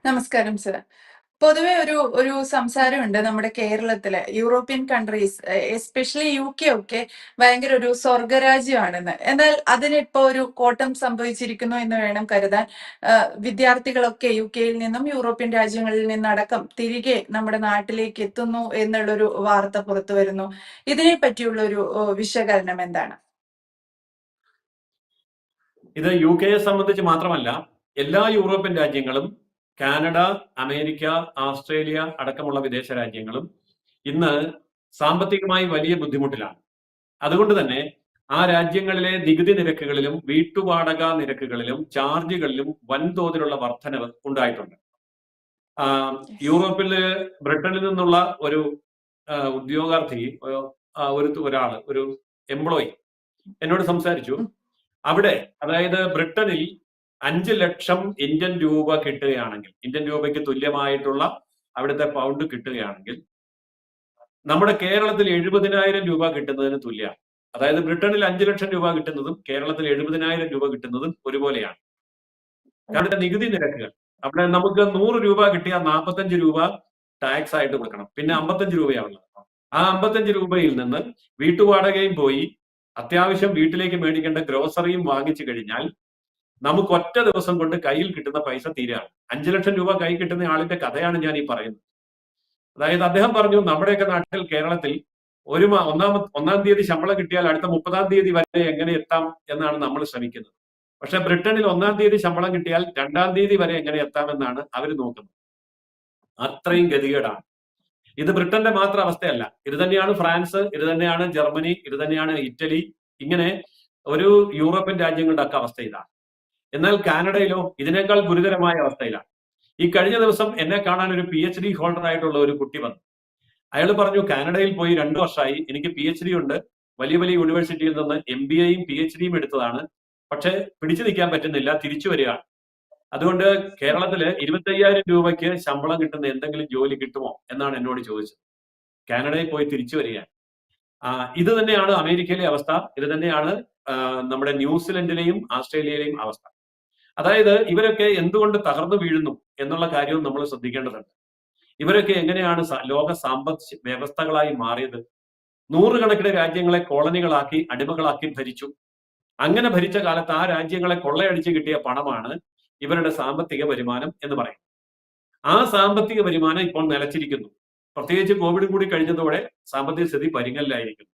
നമസ്കാരം സർ. പൊതുവെ ഒരു ഒരു സംസാരമുണ്ട് നമ്മുടെ കേരളത്തില് യൂറോപ്യൻ കൺട്രീസ് എസ്പെഷ്യലി UK ഒക്കെ ഭയങ്കര ഒരു സ്വർഗരാജ്യമാണെന്ന്. എന്നാൽ അതിനിപ്പോ ഒരു കോട്ടം സംഭവിച്ചിരിക്കുന്നു എന്ന് വേണം കരുതാൻ. വിദ്യാർത്ഥികളൊക്കെ UK-യിൽ നിന്നും യൂറോപ്യൻ രാജ്യങ്ങളിൽ നിന്നടക്കം തിരികെ നമ്മുടെ നാട്ടിലേക്ക് എത്തുന്നു എന്നുള്ളൊരു വാർത്ത പുറത്തു വരുന്നു. ഇതിനെ പറ്റിയുള്ള ഒരു വിശകലനം എന്താണ്? ഇത് UK സംബന്ധിച്ച് മാത്രമല്ല, എല്ലാ യൂറോപ്യൻ രാജ്യങ്ങളും കാനഡ, അമേരിക്ക, ഓസ്ട്രേലിയ അടക്കമുള്ള വിദേശ രാജ്യങ്ങളും ഇന്ന് സാമ്പത്തികമായി വലിയ ബുദ്ധിമുട്ടിലാണ്. അതുകൊണ്ട് തന്നെ ആ രാജ്യങ്ങളിലെ നികുതി നിരക്കുകളിലും വീട്ടുവാടക നിരക്കുകളിലും ചാർജുകളിലും വൻതോതിലുള്ള വർധനവ് ഉണ്ടായിട്ടുണ്ട്. യൂറോപ്പിൽ ബ്രിട്ടനിൽ നിന്നുള്ള ഒരു ഉദ്യോഗാർത്ഥി, ഒരു എംപ്ലോയി എന്നോട് സംസാരിച്ചു. അവിടെ, അതായത് ബ്രിട്ടനിൽ 5 ലക്ഷം ഇന്ത്യൻ രൂപ കിട്ടുകയാണെങ്കിൽ, ഇന്ത്യൻ രൂപയ്ക്ക് തുല്യമായിട്ടുള്ള അവിടുത്തെ പൗണ്ട് കിട്ടുകയാണെങ്കിൽ, നമ്മുടെ കേരളത്തിൽ 70,000 രൂപ കിട്ടുന്നതിന് തുല്യമാണ്. അതായത് ബ്രിട്ടനിൽ 5 ലക്ഷം രൂപ കിട്ടുന്നതും കേരളത്തിൽ 70,000 രൂപ കിട്ടുന്നതും ഒരുപോലെയാണ്. അവിടുത്തെ നികുതി നിരക്കുകൾ, അവിടെ നമുക്ക് 100 രൂപ കിട്ടിയാൽ 45 രൂപ ടാക്സ് ആയിട്ട് കൊടുക്കണം. പിന്നെ 55 രൂപയാണുള്ളത്. ആ 55 രൂപയിൽ നിന്ന് വീട്ടുവാടകയും പോയി അത്യാവശ്യം വീട്ടിലേക്ക് മേടിക്കേണ്ട ഗ്രോസറിയും വാങ്ങിച്ചു കഴിഞ്ഞാൽ നമുക്ക് ഒറ്റ ദിവസം കൊണ്ട് കയ്യിൽ കിട്ടുന്ന പൈസ തീരാണ്. 5 ലക്ഷം രൂപ കൈ കിട്ടുന്ന ആളിന്റെ കഥയാണ് ഞാൻ ഈ പറയുന്നത്. അതായത് അദ്ദേഹം പറഞ്ഞു, നമ്മുടെയൊക്കെ നാട്ടിൽ, കേരളത്തിൽ ഒന്നാം തീയതി ശമ്പളം കിട്ടിയാൽ അടുത്ത 30-ാം തീയതി വരെ എങ്ങനെ എത്താം എന്നാണ് നമ്മൾ ശ്രമിക്കുന്നത്. പക്ഷെ ബ്രിട്ടനിൽ 1-ാം തീയതി ശമ്പളം കിട്ടിയാൽ 2-ാം തീയതി വരെ എങ്ങനെ എത്താമെന്നാണ് അവർ നോക്കുന്നത്. അത്രയും ഗതികേടാണ്. ഇത് ബ്രിട്ടന്റെ മാത്രം അവസ്ഥയല്ല. ഇത് തന്നെയാണ് ഫ്രാൻസ്, ഇത് തന്നെയാണ് ജർമ്മനി, ഇത് തന്നെയാണ് ഇറ്റലി. ഇങ്ങനെ ഒരു യൂറോപ്യൻ രാജ്യങ്ങളുടെ ഒക്കെ അവസ്ഥ ഇതാണ്. എന്നാൽ കാനഡയിലോ ഇതിനേക്കാൾ ഗുരുതരമായ അവസ്ഥയിലാണ്. ഈ കഴിഞ്ഞ ദിവസം എന്നെ കാണാൻ ഒരു PhD ഹോൾഡർ ആയിട്ടുള്ള ഒരു കുട്ടി വന്നു. അയാൾ പറഞ്ഞു, കാനഡയിൽ പോയി 2 വർഷമായി, എനിക്ക് PhD ഉണ്ട്, വലിയ വലിയ യൂണിവേഴ്സിറ്റിയിൽ നിന്ന് MBA-യും PhD-യും എടുത്തതാണ്, പക്ഷെ പിടിച്ചു നിൽക്കാൻ പറ്റുന്നില്ല, തിരിച്ചു വരികയാണ്. അതുകൊണ്ട് കേരളത്തില് 25,000 രൂപയ്ക്ക് ശമ്പളം കിട്ടുന്ന എന്തെങ്കിലും ജോലി കിട്ടുമോ എന്നാണ് എന്നോട് ചോദിച്ചത്. കാനഡയിൽ പോയി തിരിച്ചു വരികയാണ്. ഇത് തന്നെയാണ് അമേരിക്കയിലെ അവസ്ഥ. ഇത് തന്നെയാണ് നമ്മുടെ ന്യൂസിലൻഡിലെയും ഓസ്ട്രേലിയയിലെയും അവസ്ഥ. അതായത് ഇവരൊക്കെ എന്തുകൊണ്ട് തകർന്നു വീഴുന്നു എന്നുള്ള കാര്യവും നമ്മൾ ശ്രദ്ധിക്കേണ്ടതുണ്ട്. ഇവരൊക്കെ എങ്ങനെയാണ് ലോക സാമ്പത്തിക വ്യവസ്ഥകളായി മാറിയത്? 100 കണക്കിന് രാജ്യങ്ങളെ കോളനികളാക്കി, അടിമകളാക്കി ഭരിച്ചു. അങ്ങനെ ഭരിച്ച കാലത്ത് ആ രാജ്യങ്ങളെ കൊള്ളയടിച്ച് കിട്ടിയ പണമാണ് ഇവരുടെ സാമ്പത്തിക വരുമാനം എന്ന് പറയും. ആ സാമ്പത്തിക വരുമാനം ഇപ്പോൾ നിലച്ചിരിക്കുന്നു. പ്രത്യേകിച്ച് കോവിഡ് കൂടി കഴിഞ്ഞതോടെ സാമ്പത്തിക സ്ഥിതി പരിങ്ങലിലായിരിക്കുന്നു.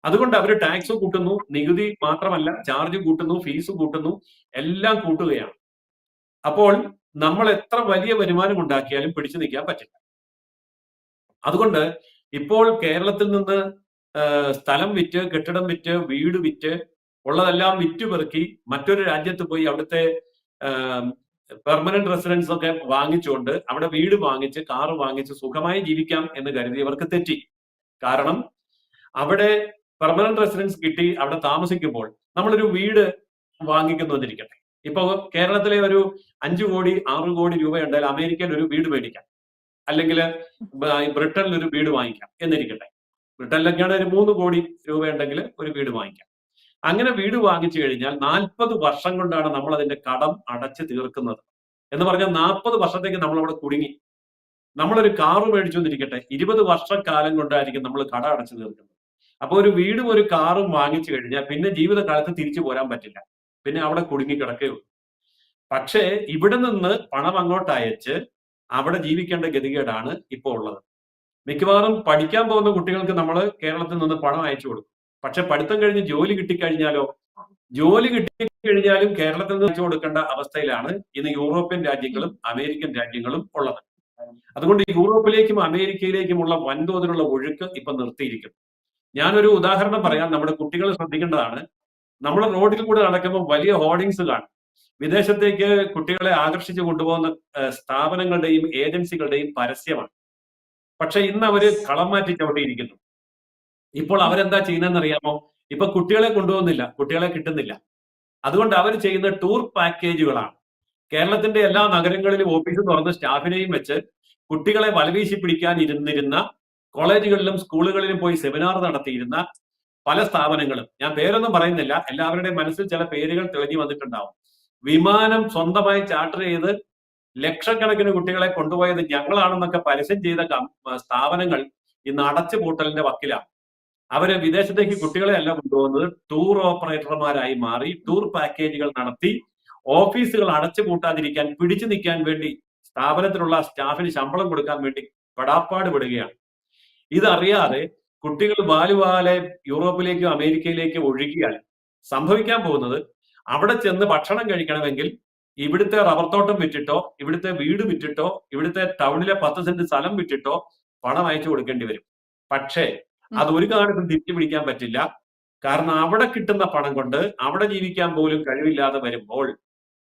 അതുകൊണ്ട് അവർ ടാക്സ് കൂട്ടുന്നു, നികുതി മാത്രമല്ല ചാർജ് കൂട്ടുന്നു, ഫീസ് കൂട്ടുന്നു, എല്ലാം കൂട്ടുകയാണ്. അപ്പോൾ നമ്മൾ എത്ര വലിയ വരുമാനം ഉണ്ടാക്കിയാലും പിടിച്ചു നിൽക്കാൻ പറ്റില്ല. അതുകൊണ്ട് ഇപ്പോൾ കേരളത്തിൽ നിന്ന് സ്ഥലം വിറ്റ്, കെട്ടിടം വിറ്റ്, വീട് വിറ്റ്, ഉള്ളതെല്ലാം വിറ്റുപെറുക്കി മറ്റൊരു രാജ്യത്ത് പോയി അവിടുത്തെ പെർമനന്റ് റെസിഡൻസ് ഒക്കെ വാങ്ങിച്ചുകൊണ്ട് അവിടെ വീട് വാങ്ങിച്ച്, കാറ് വാങ്ങിച്ച് സുഖമായി ജീവിക്കാം എന്ന് കരുതിയവർക്ക് തെറ്റി. കാരണം അവിടെ പെർമനന്റ് റെസിഡൻസ് കിട്ടി അവിടെ താമസിക്കുമ്പോൾ നമ്മളൊരു വീട് വാങ്ങിക്കുന്നു എന്നിരിക്കട്ടെ. ഇപ്പൊ കേരളത്തിലെ ഒരു 5 കോടി 6 കോടി രൂപ ഉണ്ടായാൽ അമേരിക്കയിൽ ഒരു വീട് മേടിക്കാം, അല്ലെങ്കിൽ ബ്രിട്ടനിൽ ഒരു വീട് വാങ്ങിക്കാം എന്നിരിക്കട്ടെ. ബ്രിട്ടനിലൊക്കെയാണ് ഒരു 3 കോടി രൂപ ഉണ്ടെങ്കിൽ ഒരു വീട് വാങ്ങിക്കാം. അങ്ങനെ വീട് വാങ്ങിച്ചു കഴിഞ്ഞാൽ 40 വർഷം കൊണ്ടാണ് നമ്മൾ അതിന്റെ കടം അടച്ചു തീർക്കുന്നത്. എന്ന് പറഞ്ഞാൽ 40 വർഷത്തേക്ക് നമ്മൾ അവിടെ കുടുങ്ങി. നമ്മളൊരു കാറ് മേടിച്ചു എന്നിരിക്കട്ടെ, 20 വർഷക്കാലം കൊണ്ടായിരിക്കും നമ്മൾ കട അടച്ചു തീർക്കുന്നത്. അപ്പൊ ഒരു വീടും ഒരു കാറും വാങ്ങിച്ചു കഴിഞ്ഞാൽ പിന്നെ ജീവിതകാലത്ത് തിരിച്ചു പോരാൻ പറ്റില്ല, പിന്നെ അവിടെ കുടുങ്ങി കിടക്കുകയുള്ളൂ. പക്ഷേ ഇവിടെ നിന്ന് പണം അങ്ങോട്ട് അയച്ച് അവിടെ ജീവിക്കേണ്ട ഗതികേടാണ് ഇപ്പോൾ ഉള്ളത്. മിക്കവാറും പഠിക്കാൻ പോകുന്ന കുട്ടികൾക്ക് നമ്മൾ കേരളത്തിൽ നിന്ന് പണം അയച്ചു കൊടുക്കും. പക്ഷെ പഠിത്തം കഴിഞ്ഞ് ജോലി കിട്ടിക്കഴിഞ്ഞാലും കേരളത്തിൽ നിന്ന് അയച്ചു കൊടുക്കേണ്ട അവസ്ഥയിലാണ് ഇന്ന് യൂറോപ്യൻ രാജ്യങ്ങളും അമേരിക്കൻ രാജ്യങ്ങളും ഉള്ളത്. അതുകൊണ്ട് യൂറോപ്പിലേക്കും അമേരിക്കയിലേക്കുമുള്ള വൻതോതിലുള്ള ഒഴുക്ക് ഇപ്പൊ നിർത്തിയിരിക്കുന്നു. ഞാനൊരു ഉദാഹരണം പറയാം. നമ്മുടെ കുട്ടികൾ ശ്രദ്ധിക്കേണ്ടതാണ്. നമ്മൾ റോഡിൽ കൂടെ നടക്കുമ്പോൾ വലിയ ഹോർഡിങ്സ് കാണും. വിദേശത്തേക്ക് കുട്ടികളെ ആകർഷിച്ചു കൊണ്ടുപോകുന്ന സ്ഥാപനങ്ങളുടെയും ഏജൻസികളുടെയും പരസ്യമാണ്. പക്ഷെ ഇന്ന് അവര് കളം മാറ്റി ചവിട്ടിയിരിക്കുന്നു. ഇപ്പോൾ അവരെന്താ ചെയ്യുന്നതെന്ന് അറിയാമോ? ഇപ്പൊ കുട്ടികളെ കൊണ്ടുപോകുന്നില്ല, കുട്ടികളെ കിട്ടുന്നില്ല. അതുകൊണ്ട് അവർ ചെയ്യുന്ന ടൂർ പാക്കേജുകളാണ്. കേരളത്തിന്റെ എല്ലാ നഗരങ്ങളിലും ഓഫീസ് തുറന്ന് സ്റ്റാഫിനെയും വെച്ച് കുട്ടികളെ വലവീശി പിടിക്കാൻ ഇരുന്നിരുന്ന, കോളേജുകളിലും സ്കൂളുകളിലും പോയി സെമിനാർ നടത്തിയിരുന്ന പല സ്ഥാപനങ്ങളും, ഞാൻ പേരൊന്നും പറയുന്നില്ല, എല്ലാവരുടെയും മനസ്സിൽ ചില പേരുകൾ തെളിഞ്ഞു വന്നിട്ടുണ്ടാവും. വിമാനം സ്വന്തമായി ചാർട്ടർ ചെയ്ത് ലക്ഷക്കണക്കിന് കുട്ടികളെ കൊണ്ടുപോയത് ഞങ്ങളാണെന്നൊക്കെ പരസ്യം ചെയ്ത സ്ഥാപനങ്ങൾ ഇന്ന് അടച്ചുപൂട്ടലിന്റെ വക്കിലാണ്. അവര് വിദേശത്തേക്ക് കുട്ടികളെ അല്ല കൊണ്ടുപോകുന്നത്, ടൂർ ഓപ്പറേറ്റർമാരായി മാറി ടൂർ പാക്കേജുകൾ നടത്തി ഓഫീസുകൾ അടച്ചുപൂട്ടാതിരിക്കാൻ, പിടിച്ചു നിൽക്കാൻ വേണ്ടി സ്ഥാപനത്തിലുള്ള സ്റ്റാഫിന് ശമ്പളം കൊടുക്കാൻ വേണ്ടി പെടാപ്പാട് വിടുകയാണ്. ഇതറിയാതെ കുട്ടികൾ വാലുവാലെ യൂറോപ്പിലേക്കോ അമേരിക്കയിലേക്കോ ഒഴുകിയാൽ സംഭവിക്കാൻ പോകുന്നത്, അവിടെ ചെന്ന് ഭക്ഷണം കഴിക്കണമെങ്കിൽ ഇവിടുത്തെ റബ്ബർ തോട്ടം വിറ്റിട്ടോ, ഇവിടുത്തെ വീട് വിറ്റിട്ടോ, ഇവിടുത്തെ ടൗണിലെ 10 സെന്റ് സ്ഥലം വിറ്റിട്ടോ പണം അയച്ചു കൊടുക്കേണ്ടി വരും. പക്ഷേ അത് ഒരു കാലത്തും തിരിച്ചു പിടിക്കാൻ പറ്റില്ല. കാരണം അവിടെ കിട്ടുന്ന പണം കൊണ്ട് അവിടെ ജീവിക്കാൻ പോലും കഴിവില്ലാതെ വരുമ്പോൾ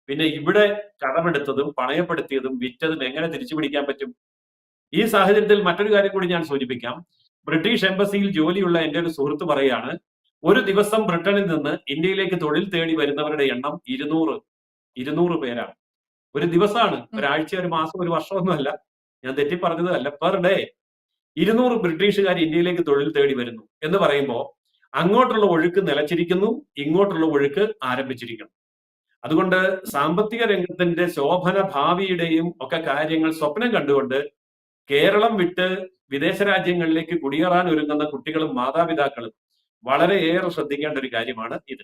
പിന്നെ ഇവിടെ കടമെടുത്തതും പണയപ്പെടുത്തിയതും വിറ്റതും എങ്ങനെ തിരിച്ചു പിടിക്കാൻ പറ്റും? ഈ സാഹചര്യത്തിൽ മറ്റൊരു കാര്യം കൂടി ഞാൻ സൂചിപ്പിക്കാം. ബ്രിട്ടീഷ് എംബസിയിൽ ജോലിയുള്ള എന്റെ ഒരു സുഹൃത്ത് പറയാണ്, ഒരു ദിവസം ബ്രിട്ടനിൽ നിന്ന് ഇന്ത്യയിലേക്ക് തൊഴിൽ തേടി വരുന്നവരുടെ എണ്ണം 200 പേരാണ്. ഒരു ദിവസമാണ്, ഒരാഴ്ച, ഒരു മാസം, ഒരു വർഷമൊന്നുമല്ല, ഞാൻ തെറ്റി പറഞ്ഞതല്ല, പെർ ഡേ 200 ബ്രിട്ടീഷുകാർ ഇന്ത്യയിലേക്ക് തൊഴിൽ തേടി വരുന്നു എന്ന് പറയുമ്പോൾ അങ്ങോട്ടുള്ള ഒഴുക്ക് നിലച്ചിരിക്കുന്നു, ഇങ്ങോട്ടുള്ള ഒഴുക്ക് ആരംഭിച്ചിരിക്കുന്നു. അതുകൊണ്ട് സാമ്പത്തിക രംഗത്തിന്റെ ശോഭന ഭാവിയുടെയും ഒക്കെ കാര്യങ്ങൾ സ്വപ്നം കണ്ടുകൊണ്ട് കേരളം വിട്ട് വിദേശ രാജ്യങ്ങളിലേക്ക് കുടിയേറാൻ ഒരുങ്ങുന്ന കുട്ടികളും മാതാപിതാക്കളും വളരെയേറെ ശ്രദ്ധിക്കേണ്ട ഒരു കാര്യമാണ് ഇത്.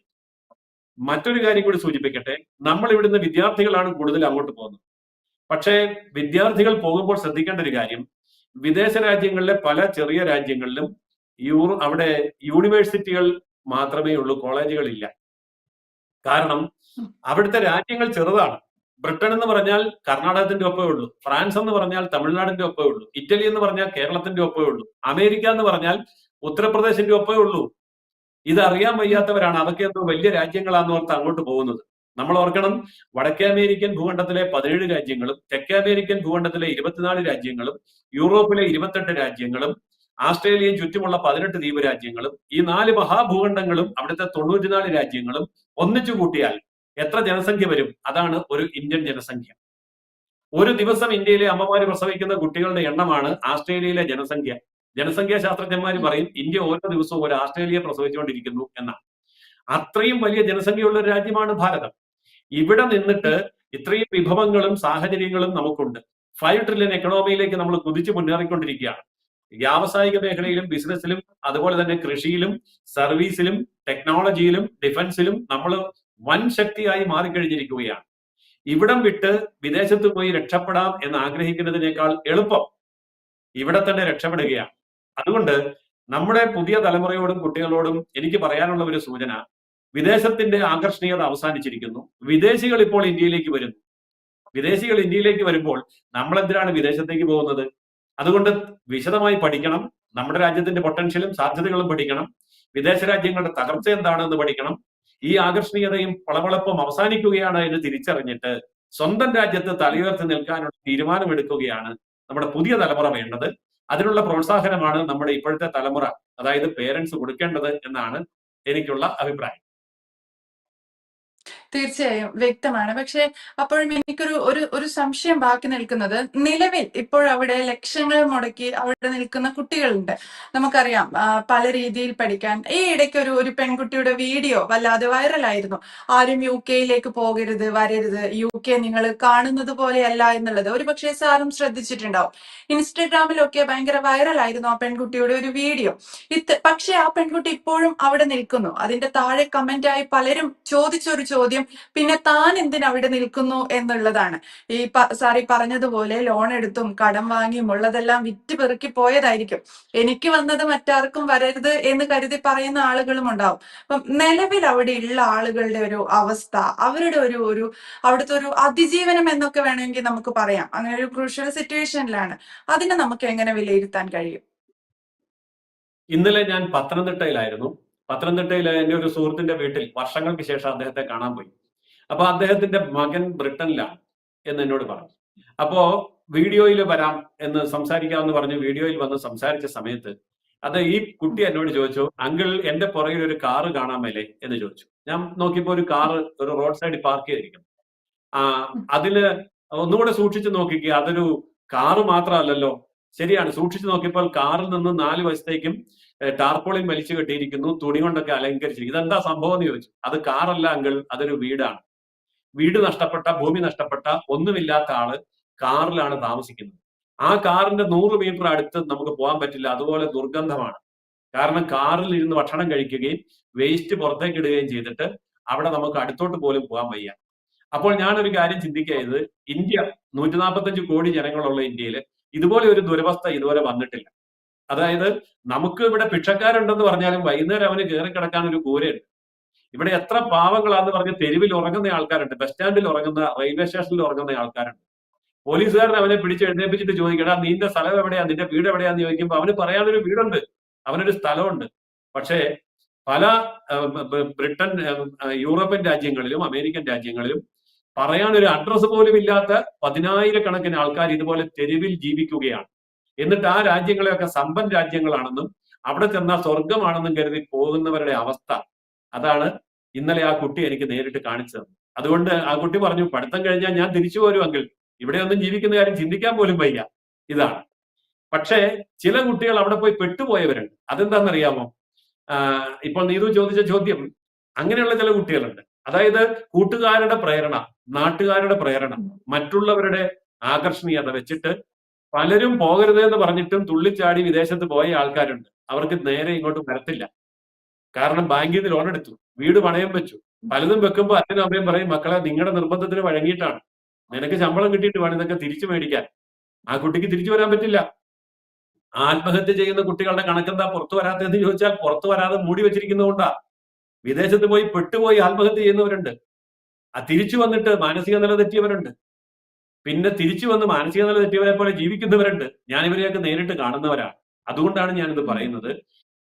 മറ്റൊരു കാര്യം കൂടി സൂചിപ്പിക്കട്ടെ, നമ്മൾ ഇവിടുന്ന് വിദ്യാർത്ഥികളാണ് കൂടുതൽ അങ്ങോട്ട് പോകുന്നത്. പക്ഷേ വിദ്യാർത്ഥികൾ പോകുമ്പോൾ ശ്രദ്ധിക്കേണ്ട ഒരു കാര്യം, വിദേശ രാജ്യങ്ങളിലെ പല ചെറിയ രാജ്യങ്ങളിലും അവിടെ യൂണിവേഴ്സിറ്റികൾ മാത്രമേ ഉള്ളൂ, കോളേജുകളില്ല. കാരണം അവിടുത്തെ രാജ്യങ്ങൾ ചെറുതാണ്. ബ്രിട്ടൻ എന്ന് പറഞ്ഞാൽ കർണാടകത്തിന്റെ ഒപ്പേ ഉള്ളൂ, ഫ്രാൻസ് എന്ന് പറഞ്ഞാൽ തമിഴ്നാടിന്റെ ഒപ്പേ ഉള്ളൂ, ഇറ്റലി എന്ന് പറഞ്ഞാൽ കേരളത്തിന്റെ ഒപ്പേ ഉള്ളൂ, അമേരിക്ക എന്ന് പറഞ്ഞാൽ ഉത്തർപ്രദേശിന്റെ ഒപ്പേ ഉള്ളൂ. ഇതറിയാൻ വയ്യാത്തവരാണ് അതൊക്കെ എന്തോ വലിയ രാജ്യങ്ങളാന്ന് ഓർത്ത് അങ്ങോട്ട് പോകുന്നത്. നമ്മൾ ഓർക്കണം, വടക്കേ അമേരിക്കൻ ഭൂഖണ്ഡത്തിലെ 17 രാജ്യങ്ങളും തെക്കേ അമേരിക്കൻ ഭൂഖണ്ഡത്തിലെ 24 രാജ്യങ്ങളും യൂറോപ്പിലെ 28 രാജ്യങ്ങളും ആസ്ട്രേലിയയും ചുറ്റുമുള്ള 18 ദ്വീപ് രാജ്യങ്ങളും ഈ 4 മഹാഭൂഖണ്ഡങ്ങളും അവിടുത്തെ 94 രാജ്യങ്ങളും ഒന്നിച്ചു കൂട്ടിയാൽ എത്ര ജനസംഖ്യ വരും? അതാണ് ഒരു ഇന്ത്യൻ ജനസംഖ്യ. ഒരു ദിവസം ഇന്ത്യയിലെ അമ്മമാര് പ്രസവിക്കുന്ന കുട്ടികളുടെ എണ്ണമാണ് ആസ്ട്രേലിയയിലെ ജനസംഖ്യ. ജനസംഖ്യാ ശാസ്ത്രജ്ഞന്മാർ പറയും ഇന്ത്യ ഓരോ ദിവസവും ഒരു ആസ്ട്രേലിയ പ്രസവിച്ചുകൊണ്ടിരിക്കുന്നു എന്നാണ്. അത്രയും വലിയ ജനസംഖ്യയുള്ള ഒരു രാജ്യമാണ് ഭാരതം. ഇവിടെ നിന്നിട്ട് ഇത്രയും വിഭവങ്ങളും സാഹചര്യങ്ങളും നമുക്കുണ്ട്. 5 ട്രില്യൺ എക്കണോമിയിലേക്ക് നമ്മൾ കുതിച്ചു മുന്നേറിക്കൊണ്ടിരിക്കുകയാണ്. വ്യാവസായിക മേഖലയിലും ബിസിനസ്സിലും അതുപോലെ തന്നെ കൃഷിയിലും സർവീസിലും ടെക്നോളജിയിലും ഡിഫൻസിലും നമ്മൾ വൻ ശക്തിയായി മാറിക്കഴിഞ്ഞിരിക്കുകയാണ്. ഇവിടം വിട്ട് വിദേശത്ത് പോയി രക്ഷപ്പെടാം എന്ന് ആഗ്രഹിക്കുന്നതിനേക്കാൾ എളുപ്പം ഇവിടെ തന്നെ രക്ഷപ്പെടുകയാണ്. അതുകൊണ്ട് നമ്മുടെ പുതിയ തലമുറയോടും കുട്ടികളോടും എനിക്ക് പറയാനുള്ള ഒരു സൂചന, വിദേശത്തിന്റെ ആകർഷണീയത അവസാനിച്ചിരിക്കുന്നു. വിദേശികൾ ഇപ്പോൾ ഇന്ത്യയിലേക്ക് വരുന്നു. വിദേശികൾ ഇന്ത്യയിലേക്ക് വരുമ്പോൾ നമ്മൾ എന്തിനാണ് വിദേശത്തേക്ക് പോകുന്നത്? അതുകൊണ്ട് വിശദമായി പഠിക്കണം, നമ്മുടെ രാജ്യത്തിന്റെ പൊട്ടൻഷ്യലും സാധ്യതകളും പഠിക്കണം, വിദേശ രാജ്യങ്ങളുടെ തകർച്ച എന്താണെന്ന് പഠിക്കണം. ഈ ആകർഷണീയതയും പളവളപ്പും അവസാനിക്കുകയാണ് എന്ന് തിരിച്ചറിഞ്ഞിട്ട് സ്വന്തം രാജ്യത്ത് തലയുയർത്തി നിൽക്കാനുള്ള തീരുമാനമെടുക്കുകയാണ് നമ്മുടെ പുതിയ തലമുറ വേണ്ടത്. അതിനുള്ള പ്രോത്സാഹനമാണ് നമ്മുടെ ഇപ്പോഴത്തെ തലമുറ, അതായത് പേരൻസ് കൊടുക്കേണ്ടത് എന്നാണ് എനിക്കുള്ള അഭിപ്രായം. തീർച്ചയായും വ്യക്തമാണ്. പക്ഷെ അപ്പോഴും എനിക്കൊരു ഒരു സംശയം ബാക്കി നിൽക്കുന്നത്, നിലവിൽ ഇപ്പോഴവിടെ ലക്ഷങ്ങൾ മുടക്കി അവിടെ നിൽക്കുന്ന കുട്ടികളുണ്ട്. നമുക്കറിയാം പല രീതിയിൽ പഠിക്കാൻ. ഈ ഇടയ്ക്ക് ഒരു പെൺകുട്ടിയുടെ വീഡിയോ വല്ലാതെ വൈറലായിരുന്നു. ആരും UK പോകരുത്, വരരുത്, UK നിങ്ങൾ കാണുന്നത് പോലെയല്ല എന്നുള്ളത്. ഒരുപക്ഷെ സാറും ശ്രദ്ധിച്ചിട്ടുണ്ടാവും. ഇൻസ്റ്റഗ്രാമിലൊക്കെ ഭയങ്കര വൈറലായിരുന്നു ആ പെൺകുട്ടിയുടെ ഒരു വീഡിയോ. പക്ഷെ ആ പെൺകുട്ടി ഇപ്പോഴും അവിടെ നിൽക്കുന്നു. അതിന്റെ താഴെ കമന്റായി പലരും ചോദിച്ചൊരു ചോദ്യം, പിന്നെ താൻ എന്തിന് അവിടെ നിൽക്കുന്നു എന്നുള്ളതാണ്. ഈ സാറി പറഞ്ഞതുപോലെ ലോൺ എടുത്തും കടം വാങ്ങിയും ഉള്ളതെല്ലാം വിറ്റ് പെറുക്കി പോയതായിരിക്കും. എനിക്ക് വന്നത് മറ്റാർക്കും വരരുത് എന്ന് കരുതി പറയുന്ന ആളുകളും ഉണ്ടാവും. അപ്പം നിലവിൽ അവിടെ ഉള്ള ആളുകളുടെ ഒരു അവസ്ഥ, അവരുടെ ഒരു അവിടുത്തെ ഒരു അതിജീവനം എന്നൊക്കെ വേണമെങ്കിൽ നമുക്ക് പറയാം. അങ്ങനെ ഒരു ക്രൂഷ്യൽ സിറ്റുവേഷനിലാണ്. അതിനെ നമുക്ക് എങ്ങനെ വിലയിരുത്താൻ കഴിയും? ഇന്നലെ ഞാൻ പത്തനംതിട്ടയിലായിരുന്നു. പത്തനംതിട്ടയിലെ എന്റെ ഒരു സുഹൃത്തിന്റെ വീട്ടിൽ വർഷങ്ങൾക്ക് ശേഷം അദ്ദേഹത്തെ കാണാൻ പോയി. അപ്പൊ അദ്ദേഹത്തിന്റെ മകൻ ബ്രിട്ടനിലാണ് എന്ന് എന്നോട് പറഞ്ഞു. അപ്പോ വീഡിയോയിൽ വരാം എന്ന് സംസാരിക്കാമെന്ന് പറഞ്ഞ് വീഡിയോയിൽ വന്ന് സംസാരിച്ച സമയത്ത് ഈ കുട്ടി എന്നോട് ചോദിച്ചു, അങ്കിൾ എന്റെ പുറകിൽ ഒരു കാറ് കാണാൻ മേലേ എന്ന് ചോദിച്ചു. ഞാൻ നോക്കിയപ്പോ ഒരു കാറ് ഒരു റോഡ് സൈഡിൽ പാർക്ക് ചെയ്തിരിക്കുന്നു. അതില് ഒന്നുകൂടെ സൂക്ഷിച്ചു നോക്കിക്കുക, അതൊരു കാറ് മാത്രമല്ലല്ലോ. ശരിയാണ്, സൂക്ഷിച്ചു നോക്കിയപ്പോൾ കാറിൽ നിന്ന് 4 വശത്തേക്കും ടാർപോളിൻ വലിച്ചു കെട്ടിയിരിക്കുന്നു, തുണി കൊണ്ടൊക്കെ അലങ്കരിച്ചിരിക്കുന്നു. ഇതെന്താ സംഭവം എന്ന് ചോദിച്ചു. അത് കാറല്ല അങ്കിൾ, അതൊരു വീടാണ്. വീട് നഷ്ടപ്പെട്ട, ഭൂമി നഷ്ടപ്പെട്ട, ഒന്നുമില്ലാത്ത ആള് കാറിലാണ് താമസിക്കുന്നത്. ആ കാറിന്റെ 100 മീറ്റർ അടുത്ത് നമുക്ക് പോകാൻ പറ്റില്ല, അതുപോലെ ദുർഗന്ധമാണ്. കാരണം കാറിൽ ഇരുന്ന് ഭക്ഷണം കഴിക്കുകയും വേസ്റ്റ് പുറത്തേക്ക് ഇടുകയും ചെയ്തിട്ട് അവിടെ നമുക്ക് അടുത്തോട്ട് പോലും പോകാൻ വയ്യ. അപ്പോൾ ഞാനൊരു കാര്യം ചിന്തിക്കുക, ഇന്ത്യ 145 കോടി ജനങ്ങളുള്ള ഇന്ത്യയിൽ ഇതുപോലെ ഒരു ദുരവസ്ഥ ഇതുവരെ വന്നിട്ടില്ല. അതായത് നമുക്ക് ഇവിടെ ഭിക്ഷക്കാരുണ്ടെന്ന് പറഞ്ഞാലും വൈകുന്നേരം അവന് കയറി കിടക്കാൻ ഒരു കൂരയുണ്ട്. ഇവിടെ എത്ര പാവങ്ങളാന്ന് പറഞ്ഞ് തെരുവിൽ ഉറങ്ങുന്ന ആൾക്കാരുണ്ട്, ബസ് സ്റ്റാൻഡിൽ ഉറങ്ങുന്ന, റെയിൽവേ സ്റ്റേഷനിൽ ഉറങ്ങുന്ന ആൾക്കാരുണ്ട്. പോലീസുകാരൻ അവനെ പിടിച്ച് എഴുന്നേപ്പിച്ചിട്ട് ചോദിക്കടാ നിന്റെ സ്ഥലം എവിടെയാ, നിന്റെ വീട് എവിടെയാന്ന് ചോദിക്കുമ്പോൾ അവന് പറയാനൊരു വീടുണ്ട്, അവനൊരു സ്ഥലമുണ്ട്. പക്ഷേ പല ബ്രിട്ടൻ, യൂറോപ്യൻ രാജ്യങ്ങളിലും അമേരിക്കൻ രാജ്യങ്ങളിലും പറയാനൊരു അഡ്രസ്സ് പോലും ഇല്ലാത്ത 10,000-കണക്കിന് ആൾക്കാർ ഇതുപോലെ തെരുവിൽ ജീവിക്കുകയാണ്. എന്നിട്ട് ആ രാജ്യങ്ങളെയൊക്കെ സമ്പൻ രാജ്യങ്ങളാണെന്നും അവിടെ ചെന്നാൽ സ്വർഗമാണെന്നും കരുതി പോകുന്നവരുടെ അവസ്ഥ അതാണ് ഇന്നലെ ആ കുട്ടി എനിക്ക് നേരിട്ട് കാണിച്ചത്. അതുകൊണ്ട് ആ കുട്ടി പറഞ്ഞു, പഠിത്തം കഴിഞ്ഞാൽ ഞാൻ തിരിച്ചു പോരുമെങ്കിൽ ഇവിടെ ഒന്നും ജീവിക്കുന്ന കാര്യം ചിന്തിക്കാൻ പോലും വയ്യ. ഇതാണ്. പക്ഷേ ചില കുട്ടികൾ അവിടെ പോയി പെട്ടുപോയവരുണ്ട്. അതെന്താണെന്നറിയാമോ? ഇപ്പോൾ നീതു ചോദിച്ച ചോദ്യം, അങ്ങനെയുള്ള ചില കുട്ടികളുണ്ട്. അതായത് കൂട്ടുകാരുടെ പ്രേരണ, നാട്ടുകാരുടെ പ്രേരണ, മറ്റുള്ളവരുടെ ആകർഷണീയത വെച്ചിട്ട് പലരും പോകരുതെന്ന് പറഞ്ഞിട്ടും തുള്ളിച്ചാടി വിദേശത്ത് പോയ ആൾക്കാരുണ്ട്. അവർക്ക് നേരെ ഇങ്ങോട്ട് വരത്തില്ല. കാരണം ബാങ്കിൽ നിന്ന് ലോൺ എടുത്തു, വീട് പണയം വെച്ചു, പലതും വെക്കുമ്പോൾ അച്ഛനും അമ്മയും പറയും, മക്കളെ നിങ്ങളുടെ നിർബന്ധത്തിന് വഴങ്ങിയിട്ടാണ്, നിനക്ക് ശമ്പളം കിട്ടിയിട്ട് വേണം ഇതൊക്കെ തിരിച്ചു മേടിക്കാൻ. ആ കുട്ടിക്ക് തിരിച്ചു വരാൻ പറ്റില്ല. ആത്മഹത്യ ചെയ്യുന്ന കുട്ടികളുടെ കണക്കെന്താ പുറത്തു വരാത്തതെന്ന് ചോദിച്ചാൽ പുറത്തു വരാതെ മൂടി വെച്ചിരിക്കുന്നതുകൊണ്ടാ. വിദേശത്ത് പോയി പെട്ടുപോയി ആത്മഹത്യ ചെയ്യുന്നവരുണ്ട്. തിരിച്ചു വന്നിട്ട് മാനസിക നില തെറ്റിയവരുണ്ട്. പിന്നെ തിരിച്ചു വന്ന് മാനസിക നില തെറ്റിയവരെ പോലെ ജീവിക്കുന്നവരുണ്ട്. ഞാൻ ഇവരെയൊക്കെ നേരിട്ട് കാണുന്നവരാണ്. അതുകൊണ്ടാണ് ഞാനിത് പറയുന്നത്.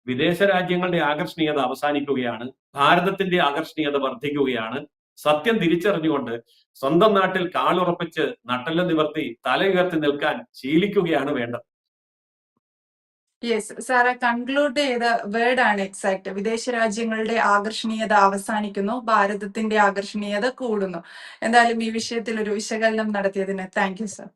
വിദേശ രാജ്യങ്ങളുടെ ആകർഷണീയത അവസാനിക്കുകയാണ്, ഭാരതത്തിന്റെ ആകർഷണീയത വർദ്ധിക്കുകയാണ്. സത്യം തിരിച്ചറിഞ്ഞുകൊണ്ട് സ്വന്തം നാട്ടിൽ കാലുറപ്പിച്ച് നട്ടെല്ല് നിവർത്തി തലയുയർത്തി നിൽക്കാൻ ശീലിക്കുകയാണ് വേണ്ടത്. യെസ് സാറെ, കൺക്ലൂഡ് ചെയ്ത വേർഡാണ് എക്സാക്ട്. വിദേശ രാജ്യങ്ങളുടെ ആകർഷണീയത അവസാനിക്കുന്നു, ഭാരതത്തിന്റെ ആകർഷണീയത കൂടുന്നു. എന്തായാലും ഈ വിഷയത്തിൽ ഒരു വിശകലനം നടത്തിയതിന് താങ്ക് യു സർ.